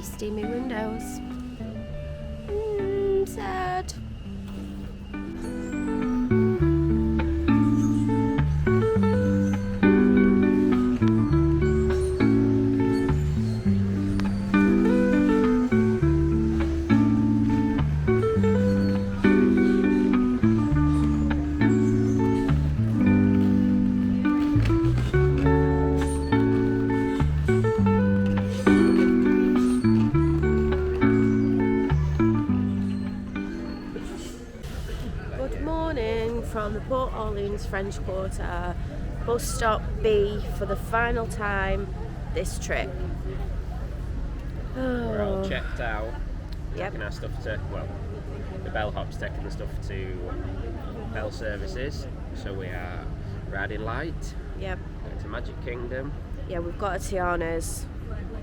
steamy windows. Sad. From the Port Orleans French Quarter, bus stop B for the final time this trip. We're all checked out. Yep. Taking our stuff to, well, the bellhop's taking the stuff to Luggage Services, so we are riding light. Yep. Going to Magic Kingdom. Yeah, we've got a Tiana's.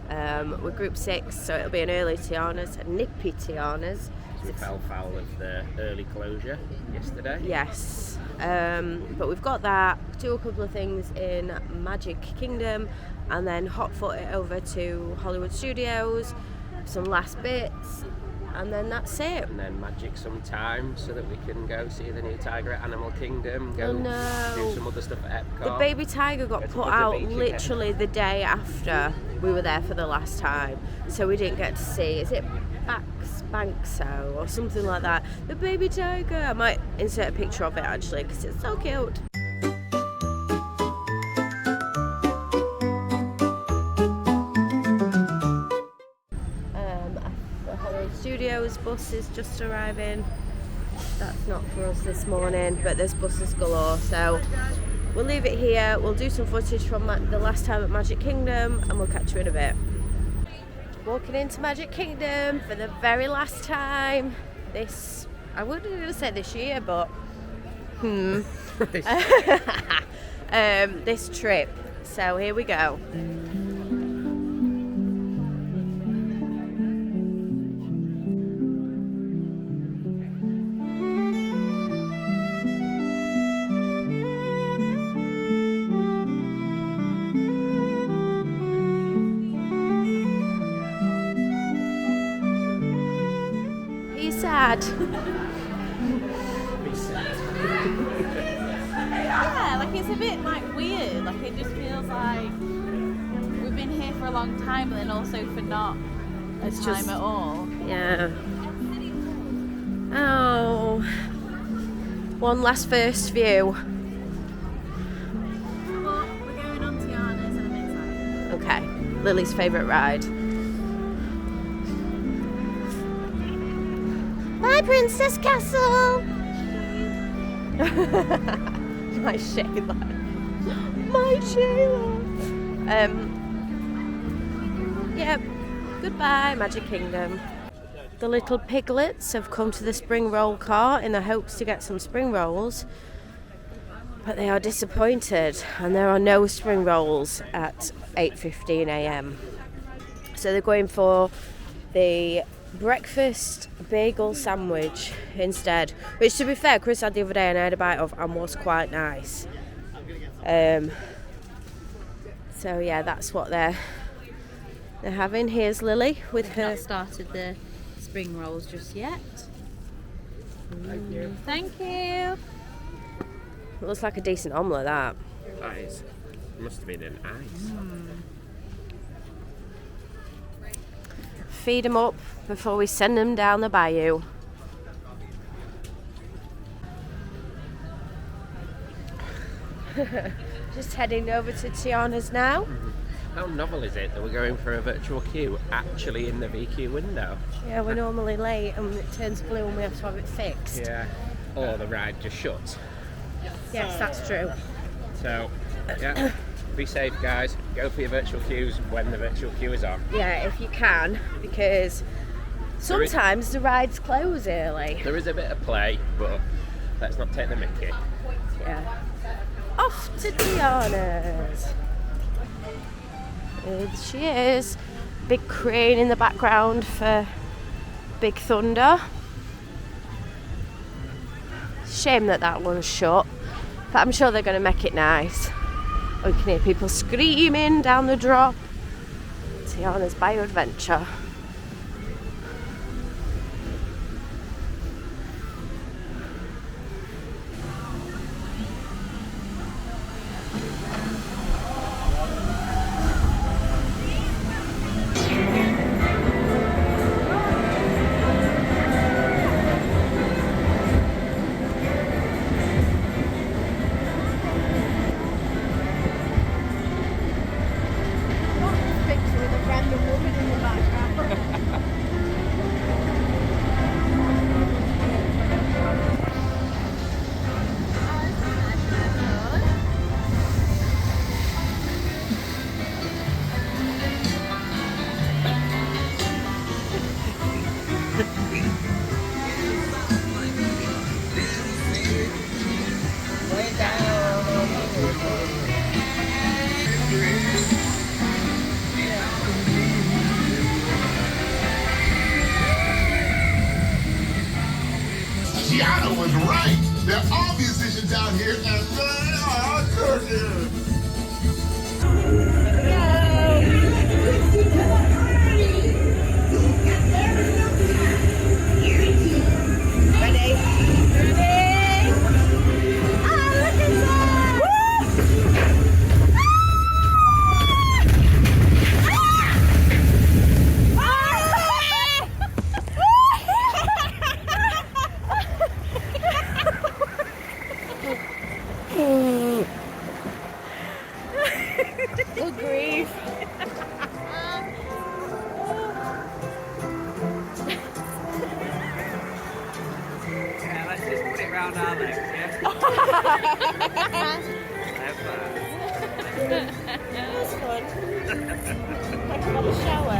We're group 6, so it'll be an early Tiana's, a nippy Tiana's. We fell foul of the early closure yesterday. Yes, but we've got that, do a couple of things in Magic Kingdom, and then hot foot it over to Hollywood Studios, some last bits, and then that's it. And then magic some time so that we can go see the new tiger at Animal Kingdom, go do some other stuff at Epcot. The baby tiger got put out literally the day after we were there for the last time, so we didn't get to see, is it Bankso or something like that, the baby tiger. I might insert a picture of it actually because it's so cute. The Hollywood Studios bus is just arriving. That's not for us this morning, but there's buses galore, so we'll leave it here. We'll do some footage from the last time at Magic Kingdom and we'll catch you in a bit. Walking into Magic Kingdom for the very last time I wouldn't even say this year, but this trip. So here we go. Sad. Yeah, like it's a bit like weird. Like it just feels like we've been here for a long time, but then also for not a time at all. Yeah. Oh. One last first view. But we're going on Tiana's and I'm excited. Okay. Lily's favourite ride. Bye, Princess Castle! My Shayla. My Shayla! Yeah, goodbye, Magic Kingdom. The little piglets have come to the spring roll cart in the hopes to get some spring rolls, but they are disappointed and there are no spring rolls at 8:15 a.m. So they're going for the breakfast bagel sandwich instead, which to be fair Chris had the other day and I had a bite of and was quite nice. So yeah, that's what they're having. Here's Lily with her. Not started the spring rolls just yet. Thank you. Thank you. It looks like a decent omelette, that. That is, must have been an ice. Feed them up before we send them down the bayou. Just heading over to Tiana's now. How novel is it that we're going for a virtual queue actually in the VQ window? Yeah, we're normally late and it turns blue and we have to have it fixed. Yeah. Or the ride just shuts. Yes, that's true. So, yeah. Be safe, guys. Go for your virtual queues when the virtual queue is on. Yeah, if you can, because sometimes the rides close early. There is a bit of play, but let's not take the mickey. Yeah. Off to Tiana's. There she is. Big crane in the background for Big Thunder. Shame that one's shut, but I'm sure they're going to make it nice. Oh, you can hear people screaming down the drop. Tiana's Bayou Adventure. grief. Yeah, let's just put it round our legs, yeah? That's fun. Like I'm on a shower.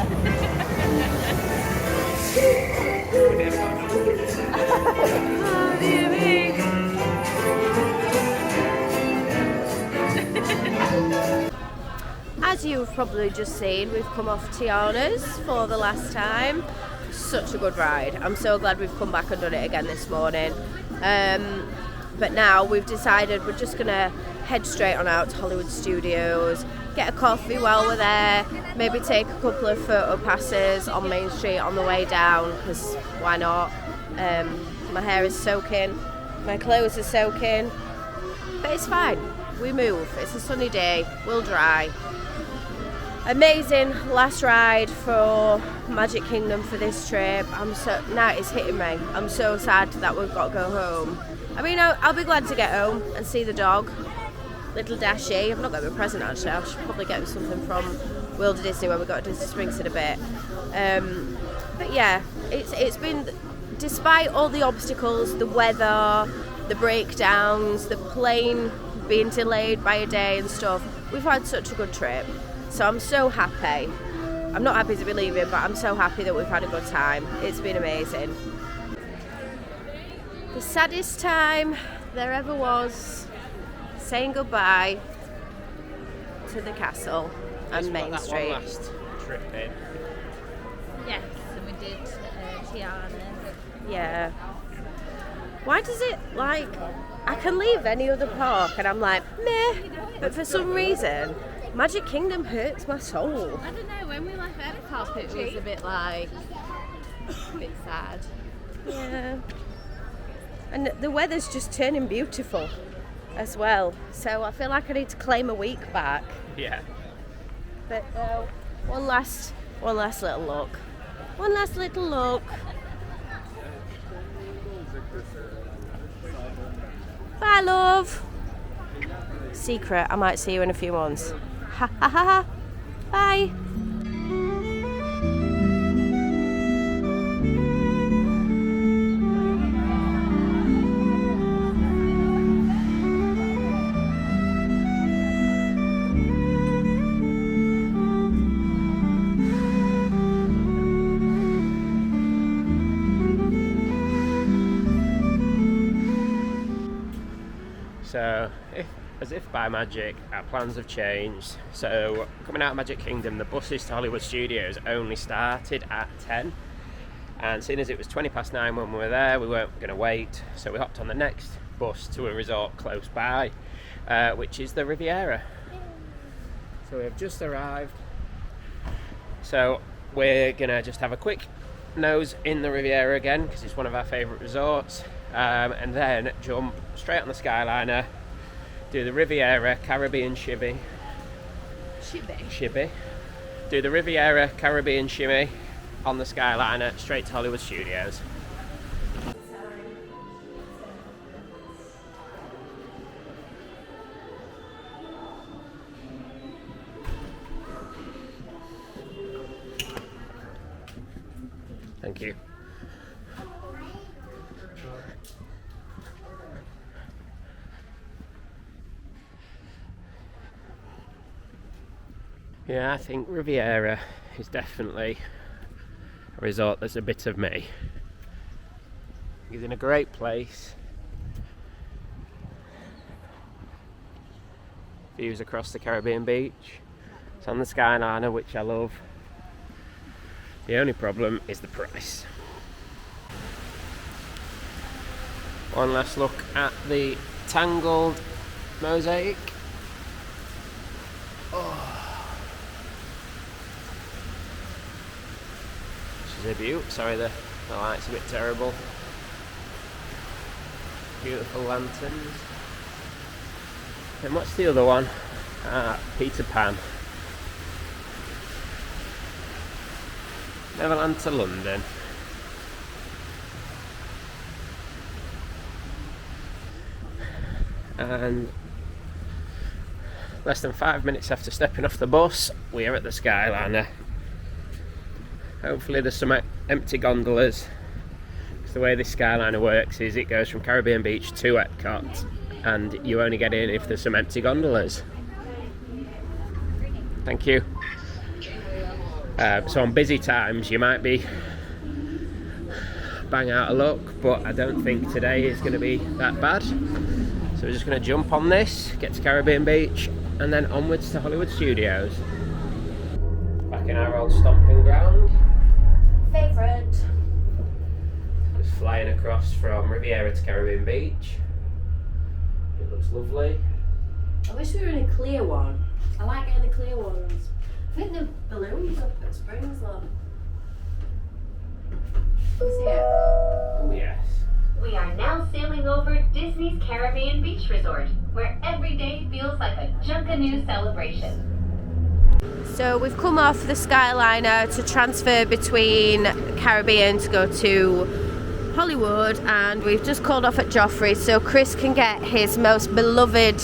Oh, dear me. As you've probably just seen, we've come off Tiana's for the last time. Such a good ride. I'm so glad we've come back and done it again this morning. But now we've decided we're just going to head straight on out to Hollywood Studios, get a coffee while we're there, maybe take a couple of photo passes on Main Street on the way down, because why not? My hair is soaking, my clothes are soaking, but it's fine. We move. It's a sunny day. We'll dry. Amazing last ride for Magic Kingdom for this trip. Now it's hitting me. I'm so sad that we've got to go home. I mean, I'll be glad to get home and see the dog, little Dashie. I've not got him a present actually. I should probably get him something from World of Disney when we got to Disney Springs in a bit. But yeah, it's been, despite all the obstacles, the weather, the breakdowns, the plane being delayed by a day and stuff, we've had such a good trip. So I'm so happy. I'm not happy to be leaving, but I'm so happy that we've had a good time. It's been amazing. The saddest time there ever was, saying goodbye to the castle and Main Street. One last trip in. Yes, and we did Tiana. Yeah. Why does it, like, I can leave any other park and I'm like, meh, but for some reason, Magic Kingdom hurts my soul. I don't know, when we left Epcot it was a bit like, a bit sad. Yeah. And the weather's just turning beautiful as well. So I feel like I need to claim a week back. Yeah. But one last little look. One last little look. Bye, love. Secret, I might see you in a few months. Ha ha ha ha. Bye. So, as if by magic, our plans have changed. So, coming out of Magic Kingdom, the buses to Hollywood Studios only started at 10. And seeing as it was 9:20 when we were there, we weren't going to wait. So we hopped on the next bus to a resort close by, which is the Riviera. So we have just arrived. So we're going to just have a quick nose in the Riviera again, because it's one of our favourite resorts. And then jump straight on the Skyliner, do the Riviera Caribbean shimmy. Do the Riviera Caribbean shimmy on the Skyliner straight to Hollywood Studios. Thank you. Yeah, I think Riviera is definitely a resort that's a bit of me. It's in a great place. Views across the Caribbean beach. It's on the Skyliner, which I love. The only problem is the price. One last look at the tangled mosaic. Oh. This is a beaut. Sorry, the light's a bit terrible. Beautiful lanterns. And what's the other one? Peter Pan. Neverland to London. And Less than 5 minutes after stepping off the bus, we are at the Skyliner. Hopefully there's some empty gondolas. Because the way this Skyliner works is it goes from Caribbean Beach to Epcot, and you only get in if there's some empty gondolas. Thank you. So on busy times you might be bang out of luck, but I don't think today is going to be that bad. So we're just going to jump on this, get to Caribbean Beach, and then onwards to Hollywood Studios. Back in our old stomping ground. Favourite. Just flying across from Riviera to Caribbean Beach. It looks lovely. I wish we were in a clear one. I like getting the clear ones. I think the balloons up at Springs though. See it? Oh yes. We are now sailing over Disney's Caribbean Beach Resort, where every day feels like a Junkanoo celebration. So we've come off the Skyliner to transfer between Caribbean to go to Hollywood, and we've just called off at Joffrey so Chris can get his most beloved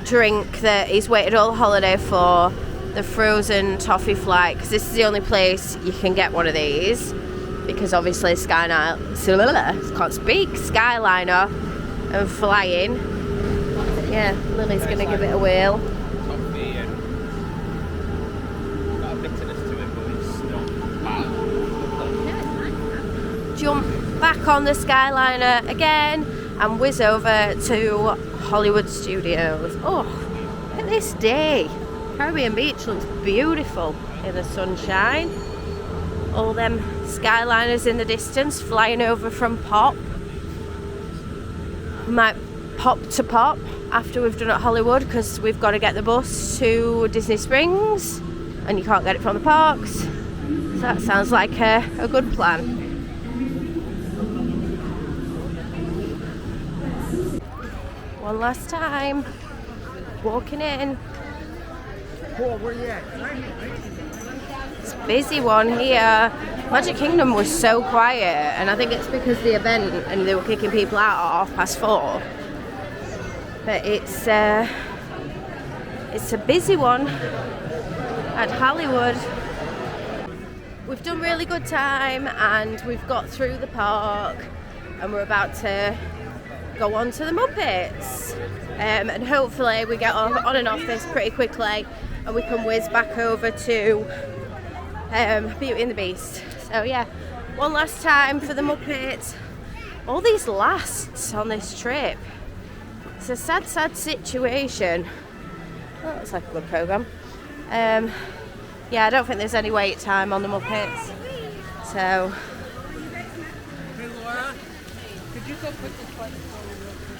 drink that he's waited all holiday for, the frozen Toffee Flight, because this is the only place you can get one of these, because obviously Skyliner and flying. Yeah, Lily's going to give it a wheel. Toffee and got a bitterness to it, but it's not bad. Jump back on the Skyliner again and whiz over to Hollywood Studios. Oh, look at this day. Caribbean Beach looks beautiful in the sunshine. All them Skyliners in the distance flying over from Pop. We might pop to Pop after we've done at Hollywood, because we've got to get the bus to Disney Springs and you can't get it from the parks. So that sounds like a good plan. One last time, walking in. It's a busy one here. Magic Kingdom was so quiet, and I think it's because the event and they were kicking people out at 4:30. But it's a busy one at Hollywood. We've done really good time, and we've got through the park, and we're about to go on to the Muppets, and hopefully we get on and off this pretty quickly and we can whiz back over to Beauty and the Beast. So yeah, one last time for the Muppets. All these lasts on this trip. It's a sad situation. That looks like a good programme. Yeah, I don't think there's any wait time on the Muppets. So Hey Laura, could you go put this flight forward real quick?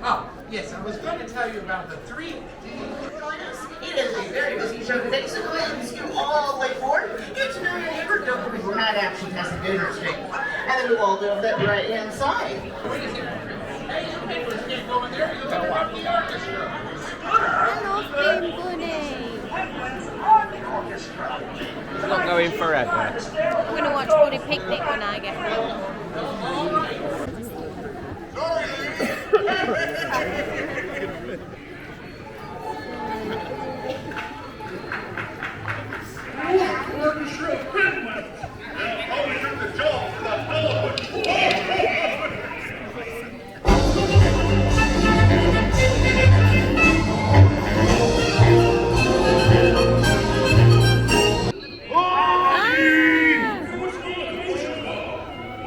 Oh, yes, I was going to tell you about the 3D. It is a very busy show today, so go ahead and scoot all the way forward. Get to know your neighbor, don't forget we're not actually testing dinner street. And then we'll all go to that right hand side. Wait a second. Hey, you people can't go in there. You'll interrupt the orchestra. It's not going forever. I'm going to watch Woody Picnic when I get home.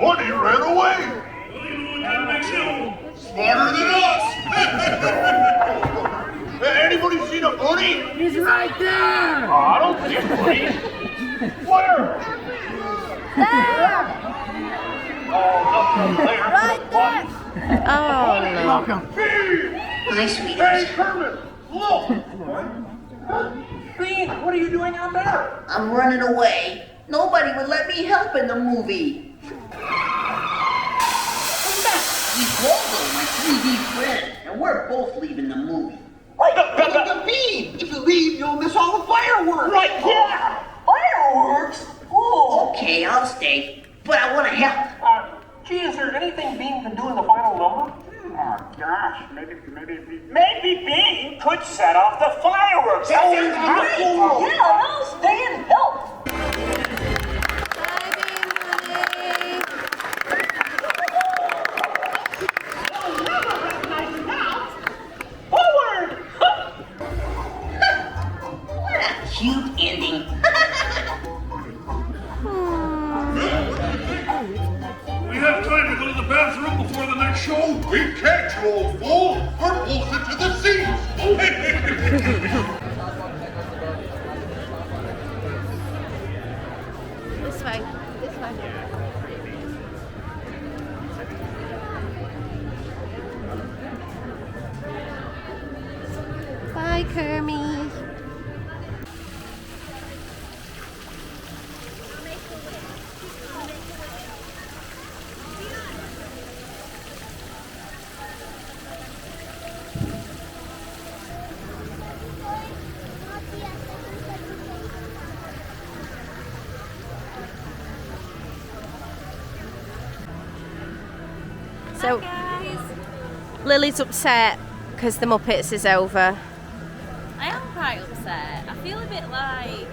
What, he ran away? Smarter than us! Anybody seen a bunny? He's right there! Oh, I don't see a bunny. Where? Oh, there. Right there! Oh no. Welcome. Nice sweet. Hey, Kermit, look! Bean, what are you doing out there? I'm running away. Nobody would let me help in the movie. He's Waldo, my 3D friend, and we're both leaving the movie. The bean! If you leave, you'll miss all the fireworks! Right, yeah! Fireworks? Oh, okay, I'll stay, but I want to help. Gee, is there anything Bean can do in the final number? Oh gosh, maybe Bean could set off the fireworks. Oh, yeah, I'll stay and help. Forward! What a cute ending. We have time to go to the bathroom before the next show. We can't, you old fool. We're bolted to the seats. This way. This way. Bye, Kermie. So, Lily's upset because the Muppets is over. I am quite upset. I feel a bit like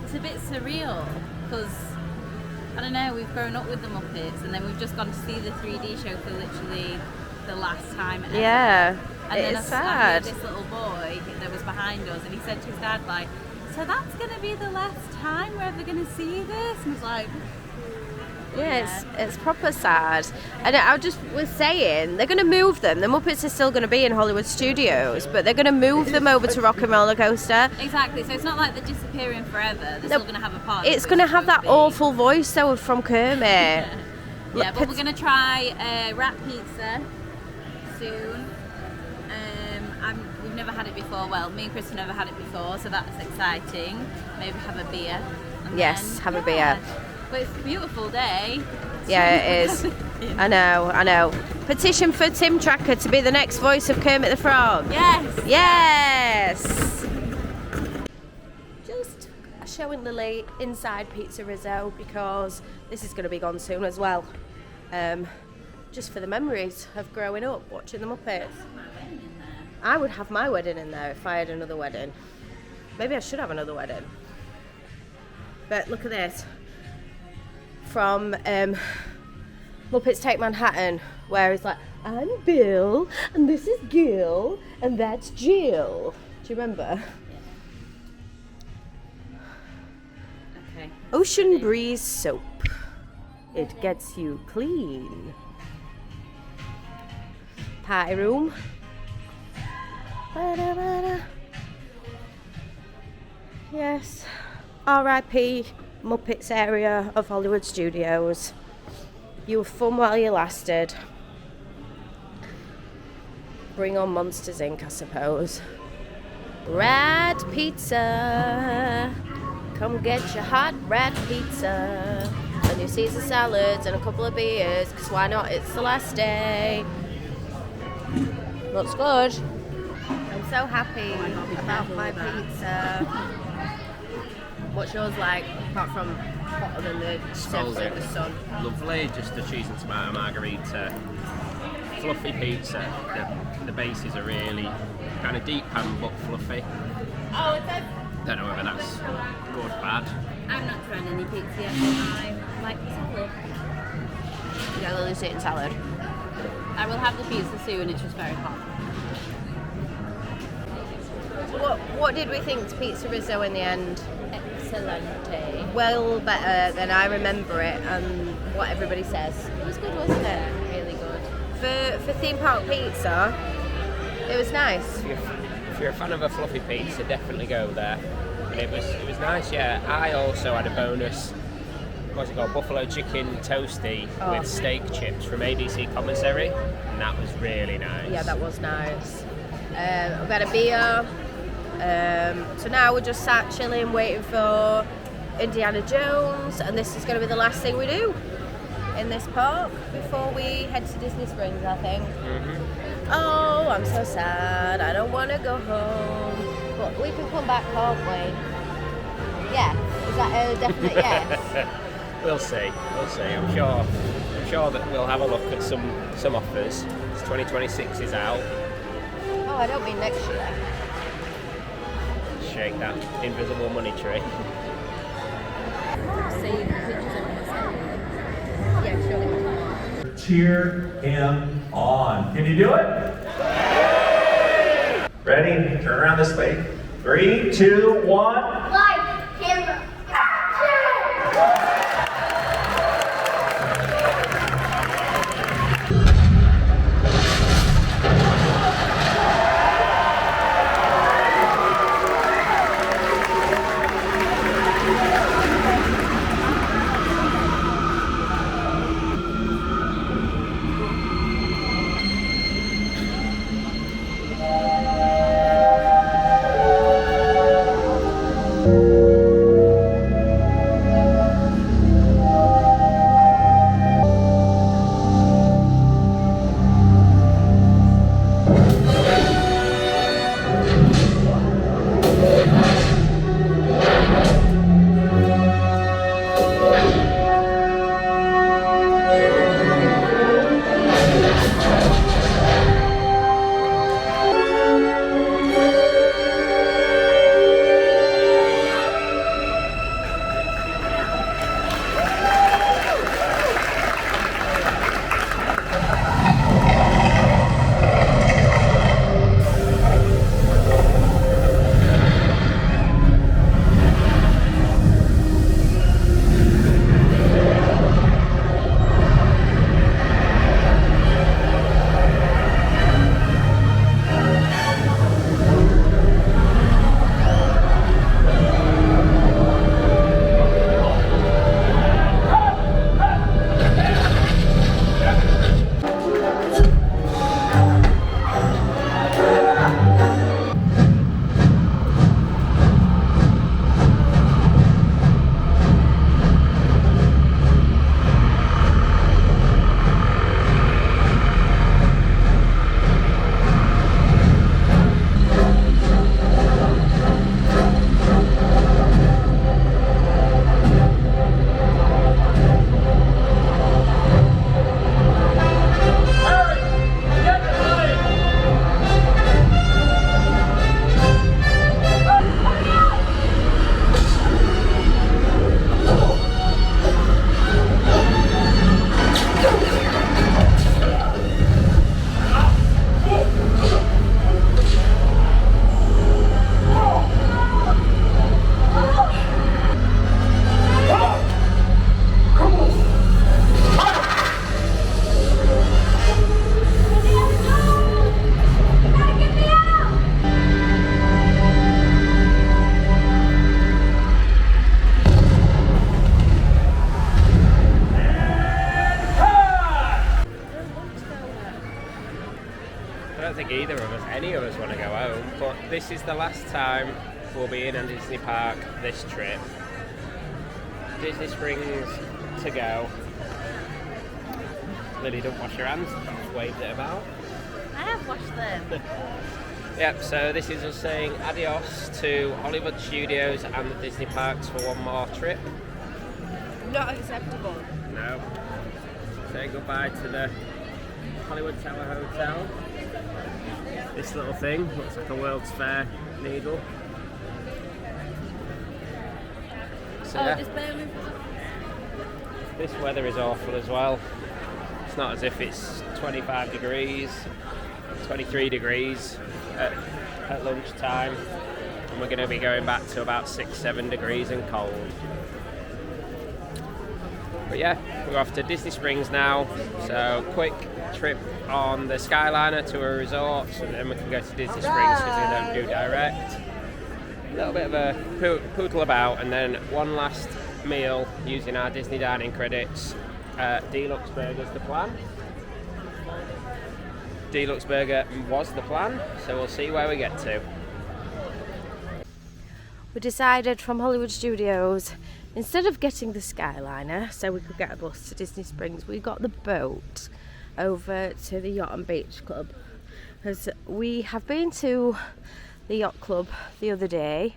it's a bit surreal because I don't know. We've grown up with the Muppets, and then we've just gone to see the 3D show for literally the last time ever. Yeah, And then it's I sad. heard this little boy that was behind us, and he said to his dad, like, "So that's gonna be the last time we're ever gonna see this?" And I was like, Yeah, it's proper sad. And I just was saying, they're going to move them. The Muppets are still going to be in Hollywood Studios, but they're going to move them over to Rock and Roller Coaster. exactly. So it's not like they're disappearing forever. They're still gonna have a part. It's going to have that awful voice, though, from Kermit. Yeah, but we're gonna try rat pizza soon. We've never had it before. Well, me and Chris have never had it before, so that's exciting. Maybe have a beer. And Yes, then, have a beer. But it's a beautiful day. Yeah, it is. I know. Petition for Tim Tracker to be the next voice of Kermit the Frog. Yes. Yes! Just showing Lily inside Pizza Rizzo because this is going to be gone soon as well. Just for the memories of growing up watching the Muppets. I would have my wedding in there if I had another wedding. Maybe I should have another wedding. But look at this. From Muppets Take Manhattan, where it's like, I'm Bill, and this is Gil, and that's Jill. Do you remember? Okay. Ocean Breeze Soap. It gets you clean. Party room. Ba-da-ba-da. Yes. R.I.P. Muppets area of Hollywood Studios. You were fun while you lasted. Bring on Monsters Inc., I suppose. Rat pizza. Come get your hot rat pizza. And your Caesar salads and a couple of beers, because why not? It's the last day. Looks good. I'm so happy about my pizza. What's yours like, apart from hotter than the Smells surface of it. the sun? Lovely, just a cheese and tomato margarita. Fluffy pizza. The bases are really kind of deep pan but fluffy. Oh, it's a... Don't know whether that's good, bad. I'm not trying any pizza yet. I like salad. Yeah, Lily's eating salad. I will have the pizza soon. It's just very hot. What did we think to Pizza Rizzo in the end? Excelente. Well, better than I remember it and what everybody says. It was good, wasn't it? Really good. For theme park pizza, it was nice. If you're a fan of a fluffy pizza, definitely go there. And it was nice, yeah. I also had a bonus, what's it called, buffalo chicken toasty with steak chips from ABC Commissary, and that was really nice. Yeah, that was nice. We've had a beer. So now we're just sat chilling, waiting for Indiana Jones, and this is going to be the last thing we do in this park before we head to Disney Springs, I think. Mm-hmm. Oh, I'm so sad. I don't want to go home, but we can come back, can't we? Yeah, is that a definite yes? We'll see. I'm sure that we'll have a look at some offers. 2026 is out. Oh, I don't mean next year. Shake that invisible money tree. Cheer him on. Can you do it? Ready? Turn around this way. 3, 2, 1. Light, camera, action! any of us want to go home, but this is the last time we'll be in a Disney park this trip. Disney Springs to go. Lily, don't wash your hands, just waved it about. I have washed them. Yep, so this is us saying adios to Hollywood Studios and the Disney parks for one more trip. Not acceptable. No. Saying goodbye to the Hollywood Tower Hotel. This little thing looks like a World's Fair needle. So, yeah. This weather is awful as well. It's not as if it's 25 degrees, 23 degrees at lunchtime, and we're going to be going back to about 6-7 degrees and cold. But yeah, we're off to Disney Springs now, so quick trip on the Skyliner to a resort, and then we can go to Disney Springs because we don't do direct. A little bit of a poodle about, and then one last meal using our Disney dining credits. Deluxe Burger's the plan. Deluxe Burger was the plan, so we'll see where we get to. We decided from Hollywood Studios, instead of getting the Skyliner so we could get a bus to Disney Springs, we got the boat over to the Yacht and Beach Club, because we have been to the yacht club the other day,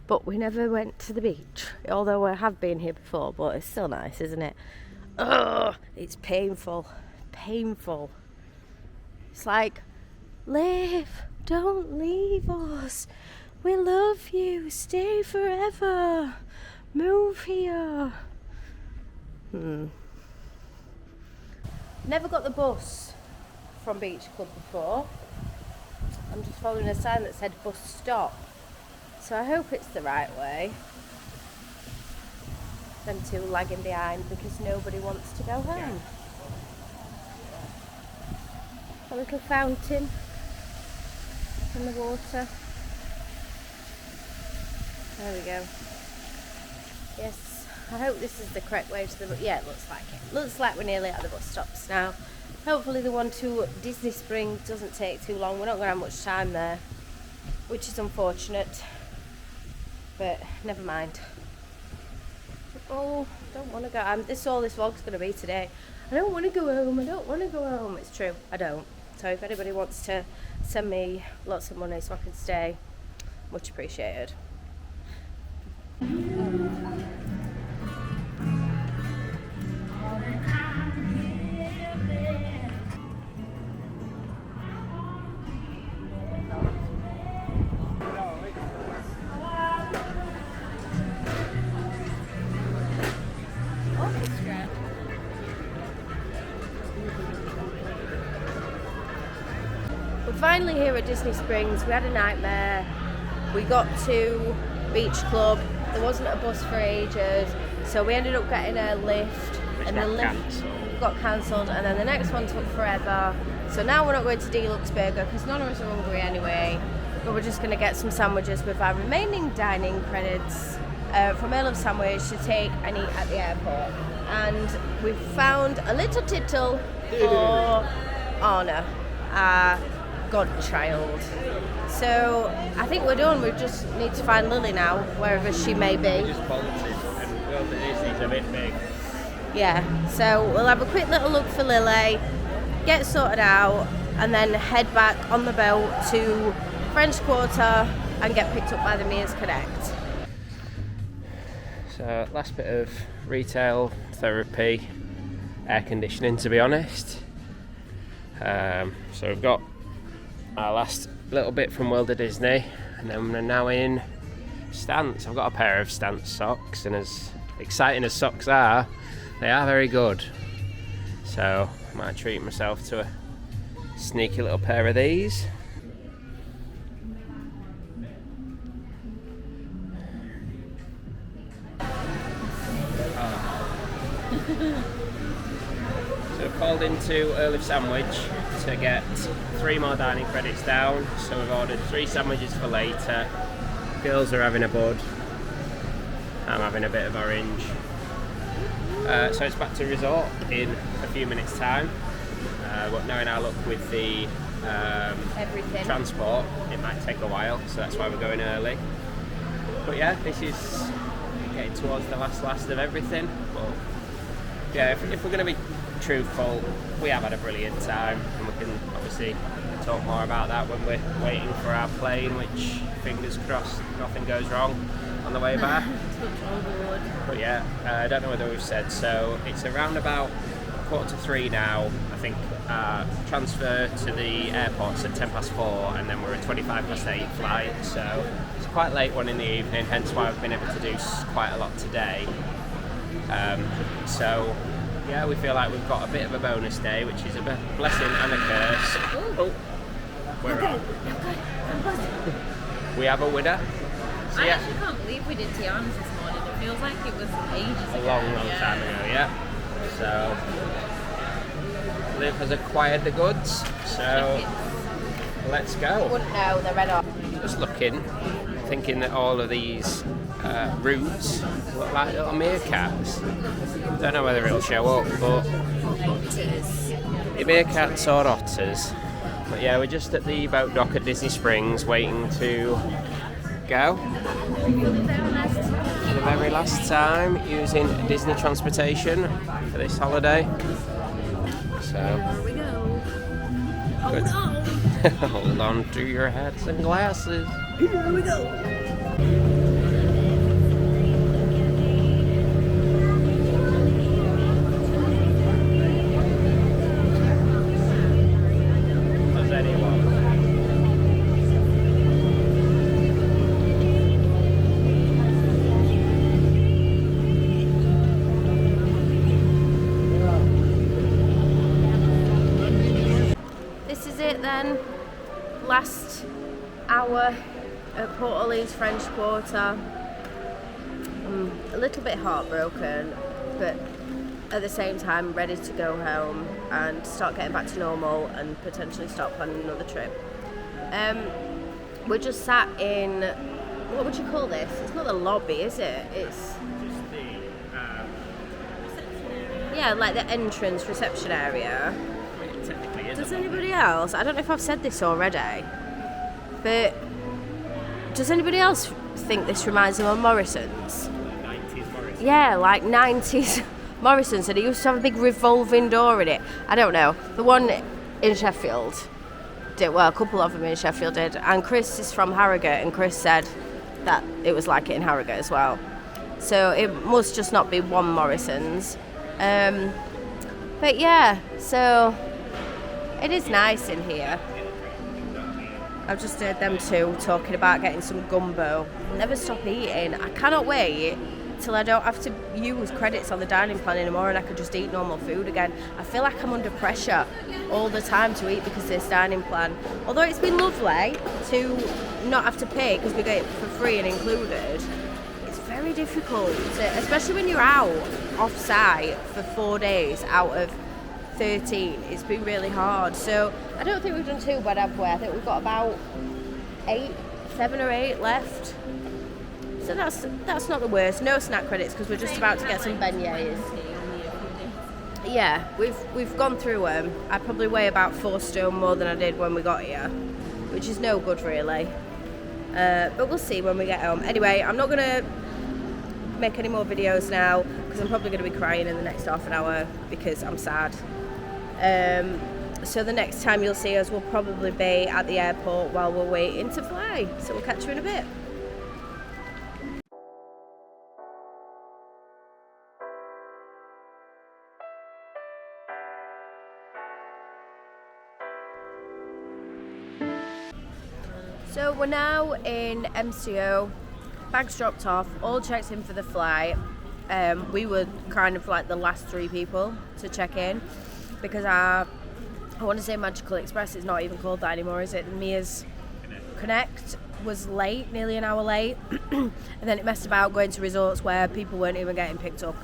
but we never went to the beach, although I have been here before, but it's still nice, isn't it? Ugh, it's painful. Painful. It's like, Liv, don't leave us. We love you. Stay forever. Move here. Never got the bus from Beach Club before. I'm just following a sign that said bus stop. So I hope it's the right way. Them two lagging behind because nobody wants to go home. A little fountain in the water. There we go. Yes, I hope this is the correct way to the bus. Yeah, it looks like it. Looks like we're nearly at the bus stops now. Hopefully the one to Disney Springs doesn't take too long. We're not going to have much time there, which is unfortunate. But never mind. Oh, don't want to go. This is all this vlog's going to be today. I don't want to go home. I don't want to go home. It's true. I don't. So if anybody wants to send me lots of money so I can stay, much appreciated. We're finally here at Disney Springs. We had a nightmare. We got to Beach Club. There wasn't a bus for ages, so we ended up getting a lift, and the lift got cancelled, and then the next one took forever. So now we're not going to Deluxe Burger because none of us are hungry anyway, but we're just going to get some sandwiches with our remaining dining credits from Earl of Sandwich to take and eat at the airport. And we've found a little tittle for Anna, our godchild. So I think we're done. We just need to find Lily now, wherever she may be. We just bolted, and well, the Disney's a bit big. Yeah, so we'll have a quick little look for Lily, get sorted out, and then head back on the boat to French Quarter and get picked up by the Mears Connect. So last bit of retail therapy, air conditioning to be honest. So we've got our last little bit from World of Disney, and then we're now in Stance. I've got a pair of Stance socks, and as exciting as socks are, they are very good. So I might treat myself to a sneaky little pair of these. So I've called into Earl of Sandwich to get 3 more dining credits down. So we've ordered 3 sandwiches for later. Girls are having a bud. I'm having a bit of orange. So it's back to resort in a few minutes time. But knowing our luck with the transport, it might take a while. So that's why we're going early. But yeah, this is getting towards the last of everything. But yeah, if we're going to be truthful, we have had a brilliant time, and we can obviously talk more about that when we're waiting for our plane, which fingers crossed nothing goes wrong on the way back. But yeah, I don't know whether we've said, so it's around about 2:45 now. I think transfer to the airport's at 4:10, and then we're a 8:25 flight, so it's quite late one in the evening, hence why I've been able to do quite a lot today. So yeah, we feel like we've got a bit of a bonus day, which is a blessing and a curse. Oh, we're on. We have a winner. So, I yeah. actually can't believe we did Tiana's this morning. It feels like it was ages ago. A long time ago, yeah. So Liv has acquired the goods, so let's go. Wouldn't know, they're red hot. Just looking, thinking that all of these routes look like little meerkats. Don't know whether it'll show up, but meerkats or otters. But yeah, we're just at the boat dock at Disney Springs waiting to go for the very last time using Disney transportation for this holiday. So Here we go. good. Hold on. Hold on to your hats and glasses. Here we go. is it then. Last hour at Port Orleans French Quarter. I'm a little bit heartbroken, but at the same time ready to go home and start getting back to normal and potentially start planning another trip. We're just sat in, what would you call this? It's not the lobby, is it? It's Just the yeah, like the entrance reception area. I mean, it technically is. Does a lobby. anybody else? I don't know if I've said this already, but does anybody else think this reminds them of Morrison's? 90s Morris. Yeah, like 90s Morrison's, and it used to have a big revolving door in it. I don't know. The one in Sheffield did, well, a couple of them in Sheffield did, and Chris is from Harrogate, and Chris said that it was like it in Harrogate as well. So it must just not be one Morrison's. But yeah, so it is nice in here. I've just heard them two talking about getting some gumbo. Never stop eating. I cannot wait till I don't have to use credits on the dining plan anymore and I can just eat normal food again. I feel like I'm under pressure all the time to eat because of this dining plan. Although it's been lovely to not have to pay because we get it for free and included, it's very difficult, especially when you're out off-site for 4 days out of 13. It's been really hard. So I don't think we've done too bad, have we? I think we've got about 7 or 8 left. So that's not the worst. No snack credits because we're just about to get some beignets. Yeah, we've gone through them. I probably weigh about 4 stone more than I did when we got here, which is no good really. But we'll see when we get home. Anyway, I'm not gonna make any more videos now because I'm probably gonna be crying in the next half an hour because I'm sad. So the next time you'll see us will probably be at the airport while we're waiting to fly. So we'll catch you in a bit. So we're now in MCO, bags dropped off, all checked in for the flight. We were kind of like the last 3 people to check in because I want to say Magical Express, it's not even called that anymore, is it? Mia's Connect was late, nearly an hour late, and then it messed about going to resorts where people weren't even getting picked up.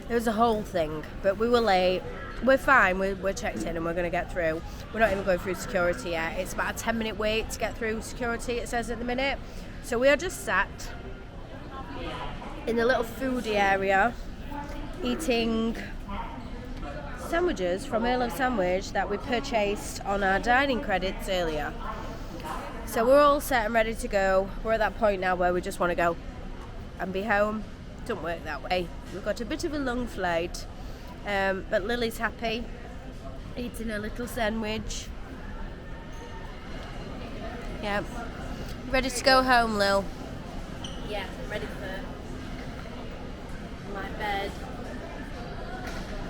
It was a whole thing, but we were late. We're fine, we're checked in and we're going to get through. We're not even going through security yet. It's about a 10-minute wait to get through security, it says at the minute. So we are just sat in the little foodie area eating sandwiches from Earl Sandwich that we purchased on our dining credits earlier. So we're all set and ready to go. We're at that point now where we just want to go and be home. It doesn't work that way. We've got a bit of a long flight. But Lily's happy, eating a little sandwich. Yeah. Ready to go home, Lil? Yeah, I'm ready for my bed.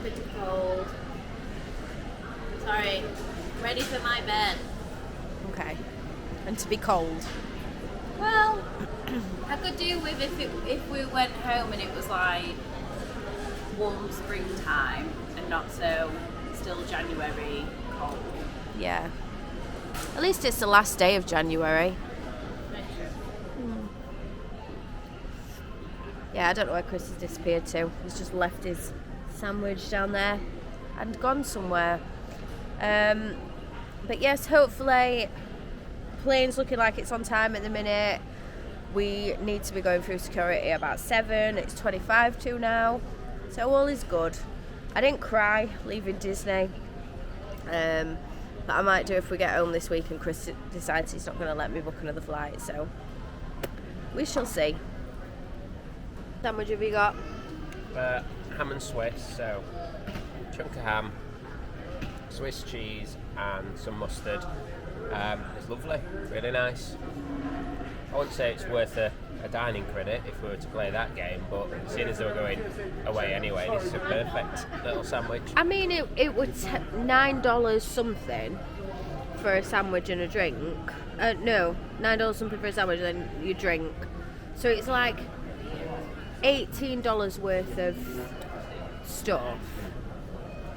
A bit cold. Sorry, ready for my bed. Okay. And to be cold. Well, I could do with if we went home and it was like warm springtime and not so still January cold. Yeah. At least it's the last day of January. Yeah, I don't know where Chris has disappeared to. He's just left his sandwich down there and gone somewhere. But yes, hopefully, plane's looking like it's on time at the minute. We need to be going through security about 7. It's 25 to now. So all is good. I didn't cry leaving Disney. But I might do if we get home this week and Chris decides he's not going to let me book another flight. So we shall see. Sandwich have you got? Ham and Swiss, so chunk of ham, Swiss cheese and some mustard. It's lovely, really nice. I wouldn't say it's worth a dining credit if we were to play that game, but seeing as they were going away anyway, this is a perfect little sandwich. I mean, it would $9 something for a sandwich and a drink. No, $9 something for a sandwich and then you drink. So it's like $18 worth of stuff.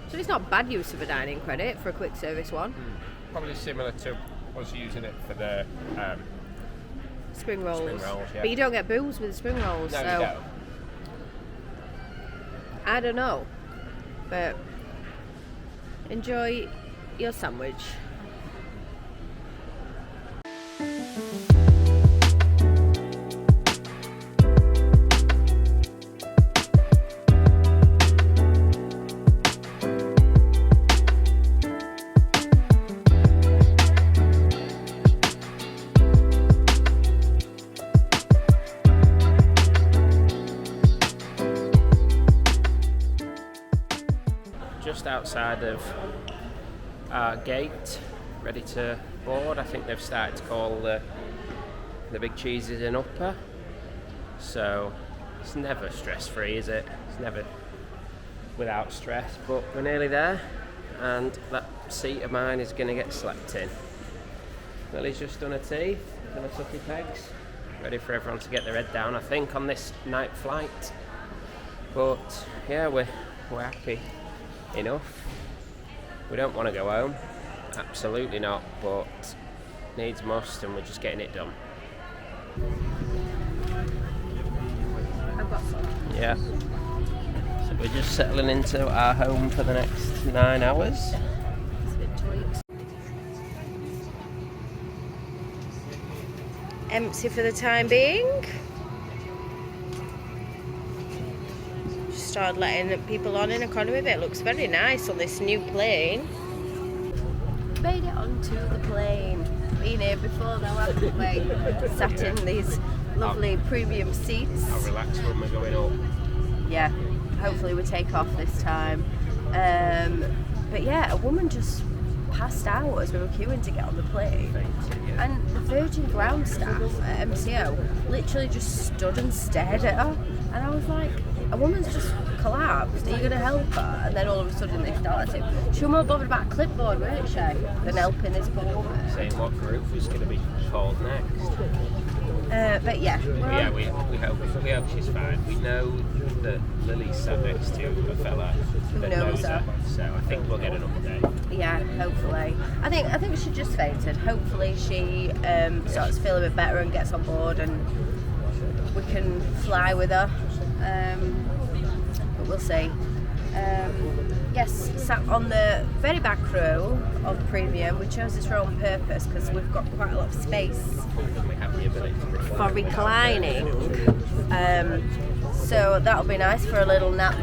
So it's not bad use of a dining credit for a quick service one. probably similar to us using it for the spring rolls. Yeah. But you don't get booze with the spring rolls, No, so you don't. I don't know. But enjoy your sandwich. Just outside of our gate, ready to board. I think they've started to call the big cheeses an upper, so it's never stress-free, is it? It's never without stress, but we're nearly there, and that seat of mine is going to get slept in. Lily's just done her tea, done her tucky pegs, ready for everyone to get their head down, I think, on this night flight. But yeah, we're happy enough. We don't want to go home, absolutely not, but needs must, and we're just getting it done. I've got some. Yeah. So we're just settling into our home for the next 9 hours. It's a bit tweaked. Empty for the time being. Started letting people on in economy, but it looks very nice on this new plane. Made it onto the plane. Been here before though, haven't we? Sat in these lovely premium seats. I'll relax when we're going up. Yeah, hopefully we take off this time. But yeah, a woman just passed out as we were queuing to get on the plane. And the Virgin ground staff at MCO literally just stood and stared at her. And I was like, a woman's just collapsed, are you going to help her? And then all of a sudden they started. She was more bothered about a clipboard, weren't she, than helping this poor woman. Saying what group was going to be called next. But yeah. We hope she's fine. We know that Lily's sat next to a fella that knows her, so I think we'll get an update. Yeah, hopefully. I think she just fainted. Hopefully she starts to feel a bit better and gets on board, and we can fly with her. But we'll see. Yes, sat on the very back row of Premium. We chose this row on purpose because we've got quite a lot of space for reclining. So that'll be nice for a little nap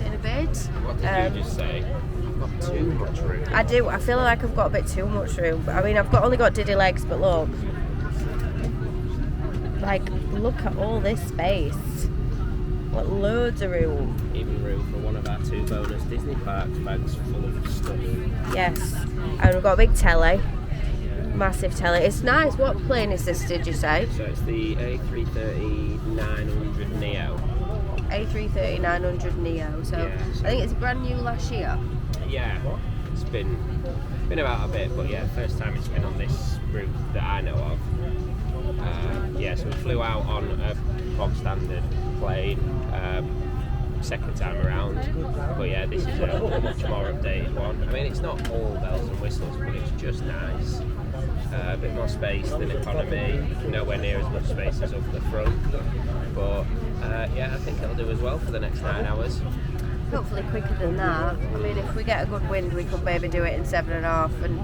in a bit. What did you just say? I've got too much room. I do. I feel like I've got a bit too much room. I mean, I've only got diddy legs, but look. Like, look at all this space. Got loads of room. Even room for one of our 2 bonus Disney parks bags full of stuff. Yes. And we've got a big telly. Massive telly. It's nice. What plane is this, did you say? So it's the A330-900 Neo. A330-900 Neo. So Yeah, I think it's brand new last year. Yeah, it's been about a bit, but yeah, first time it's been on this route that I know of. Yeah, so we flew out on a bog standard plane second time around, but yeah, this is a much more updated one. I mean, it's not all bells and whistles, but it's just nice. A bit more space than economy, nowhere near as much space as up the front, but yeah, I think it'll do as well for the next 9 hours. Hopefully quicker than that. I mean, if we get a good wind, we could maybe do it in 7.5 and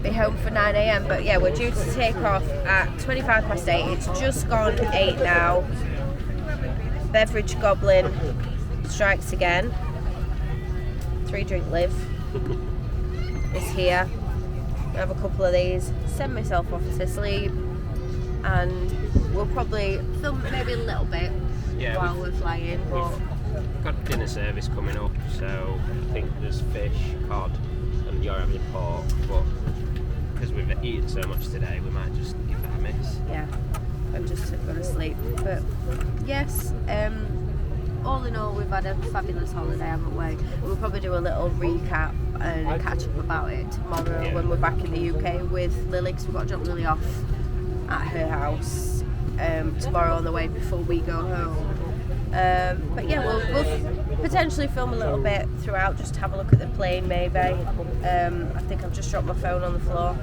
be home for 9 a.m. But yeah, we're due to take off at 8:25. It's just gone 8 now. Beverage Goblin strikes again. 3-drink live is here. I have a couple of these. Send myself off to sleep, and we'll probably film maybe a little bit while we're flying. But we've got dinner service coming up, so I think there's fish, cod, and you're having pork, but because we've eaten so much today, we might just give that a miss. Yeah, I'm just going to sleep. But yes, all in all, we've had a fabulous holiday, haven't we? We'll probably do a little recap and catch up about it tomorrow when we're back in the UK with Lily, because we've got to drop Lily off at her house tomorrow on the way before we go home. But yeah, we'll potentially film a little bit throughout, just to have a look at the plane maybe. I think I've just dropped my phone on the floor.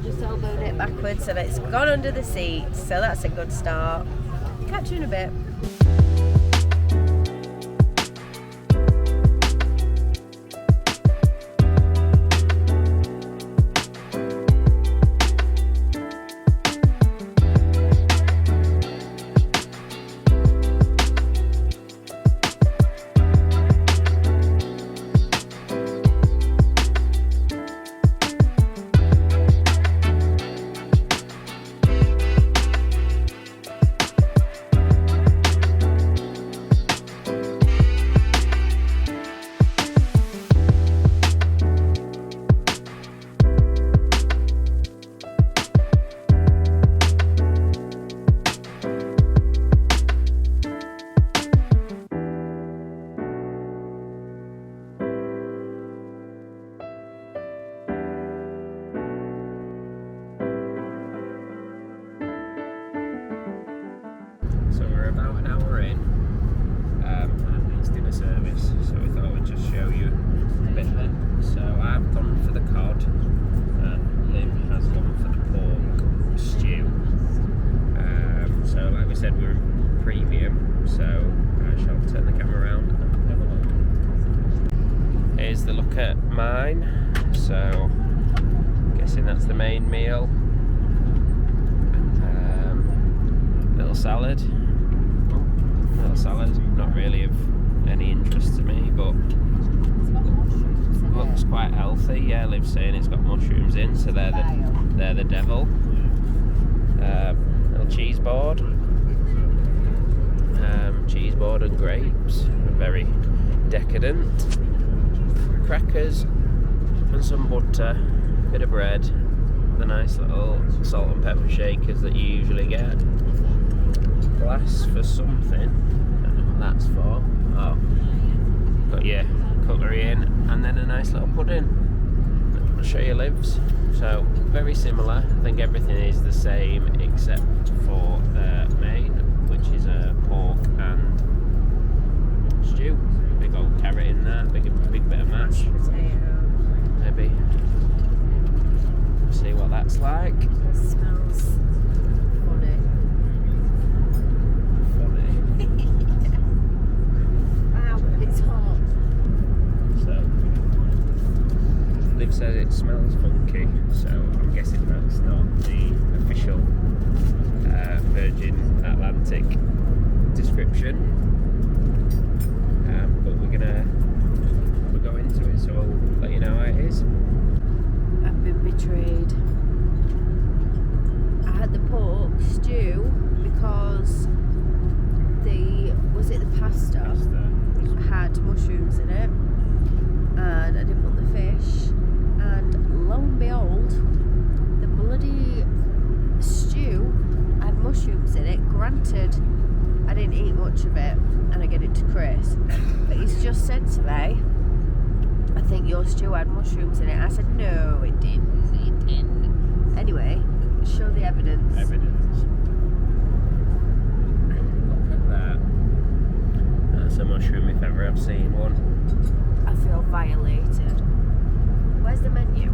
Just elbowed it backwards and it's gone under the seat, so that's a good start. Catch you in a bit. So we're about an hour in, and it's dinner service, so we thought we'd just show you a bit of it. So I've gone for the cod, and Liv has gone for the pork stew. So like we said, we're in premium, so I shall turn the camera around and have a look. Here's the look at mine. So I'm guessing that's the main meal. Little salad. Little salad, not really of any interest to me, but looks quite healthy. Yeah, Liv's saying it's got mushrooms in, so they're the devil. Little cheese board and grapes, very decadent. Crackers and some butter, bit of bread, the nice little salt and pepper shakers that you usually get. Glass for something, don't know what that's for. Oh, got your cutlery in, and then a nice little pudding. I'll show you Liv's. So very similar. I think everything is the same except for the main, which is a pork and stew. Big old carrot in there, big bit of mash. Maybe see what that's like. It smells funny. Wow, it's hot. So Liv says it smells funky, so I'm guessing that's not the official Virgin Atlantic description. But we'll go into it, so I'll let you know how it is. I've been betrayed. I had the pork stew because the pasta had mushrooms in it, and I didn't want the fish, and lo and behold, the bloody stew had mushrooms in it. Granted, I didn't eat much of it, and I gave it to Chris, but he's just said to me, I think your stew had mushrooms in it. I said, no, it didn't. Anyway, show the evidence. Look at that. That's a mushroom if ever I've seen one. I feel violated. Where's the menu?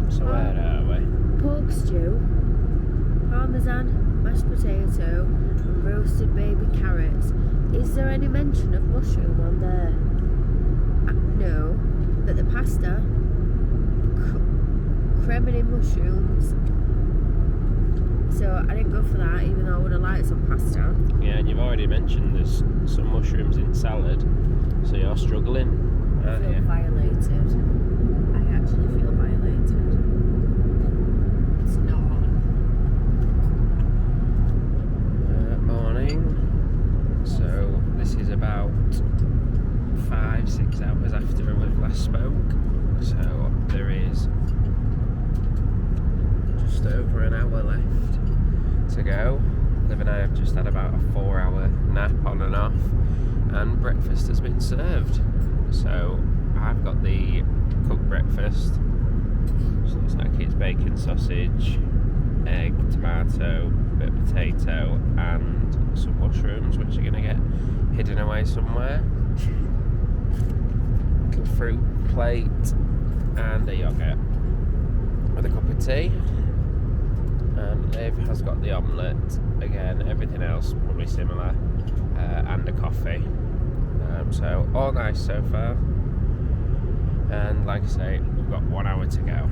So where are we? Pork stew, parmesan, mashed potato, and roasted baby carrots. Is there any mention of mushroom on there? No, but the pasta, cremini mushrooms. So I didn't go for that, even though I would have liked some pasta. Yeah, and you've already mentioned there's some mushrooms in salad, so you're struggling. I feel violated. I actually feel violated. It's not on. Morning. So this is about 5-6 hours after we last spoke. So there is just over an hour left to go. Liv and I have just had about a 4-hour nap on and off, and breakfast has been served. So I've got the cooked breakfast. So it's like it's bacon, sausage, egg, tomato, bit of potato and some mushrooms, which are going to get hidden away somewhere. Little fruit plate and a yoghurt with a cup of tea. And Liv has got the omelette again, everything else probably similar, and a coffee. So all nice so far. And like I say, we've got 1 hour to go.